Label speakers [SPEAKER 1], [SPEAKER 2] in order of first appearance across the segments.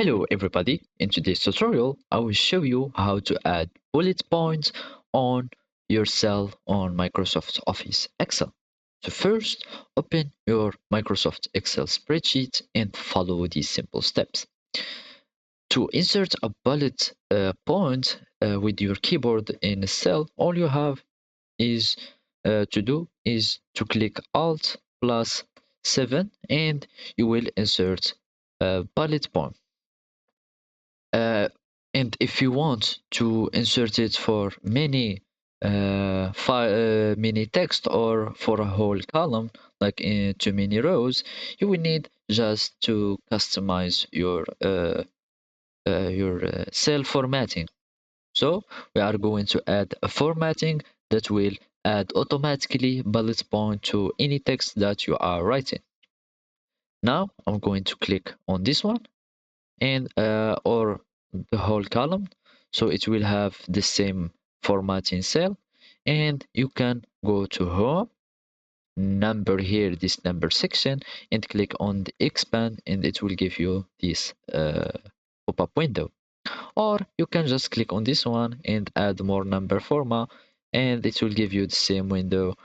[SPEAKER 1] Hello everybody, in today's tutorial I will show you how to add bullet points on your cell on Microsoft Office Excel. So first, open your Microsoft Excel spreadsheet and follow these simple steps. To insert a bullet point with your keyboard in a cell, all you have is to do is to click Alt plus 7 and you will insert a bullet point. Uh, and if you want to insert it for many text or for a whole column, like into many rows, you will need just to customize your cell formatting. So we are going to add a formatting that will add automatically bullet point to any text that you are writing. Now I'm going to click on this one and or the whole column, so it will have the same formatting cell, and you can go to home, number here, this number section, and click on the expand, and it will give you this pop-up window. Or you can just click on this one and add more number format, and it will give you the same window.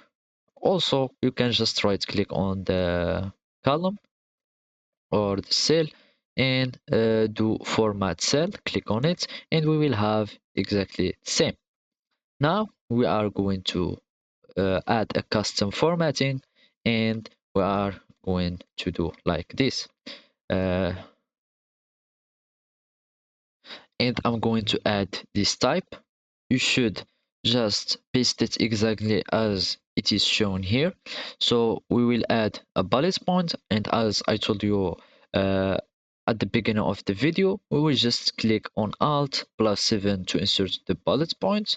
[SPEAKER 1] Also, you can just right click on the column or the cell and do format cell, click on it, and we will have exactly the same. Now we are going to add a custom formatting, and we are going to do like this. uh, and I'm going to add this type. You should just paste it exactly as it is shown here. So we will add a bullet point, and as I told you uh, at the beginning of the video, we will just click on Alt plus 7 to insert the bullet points,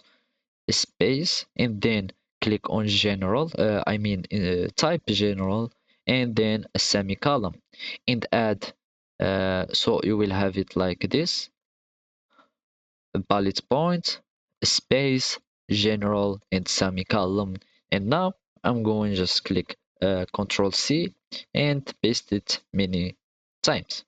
[SPEAKER 1] space, and then click on general, type general, and then a semicolon, and add, so you will have it like this: bullet point, space, general, and semicolon. And now I'm going to just click Control C and paste it many times.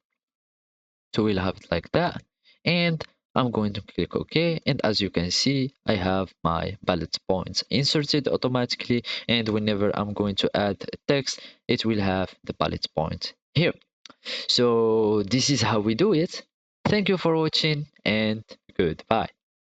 [SPEAKER 1] So we'll have it like that. And I'm going to click OK. And as you can see, I have my bullet points inserted automatically. And whenever I'm going to add text, it will have the bullet point here. So this is how we do it. Thank you for watching and goodbye.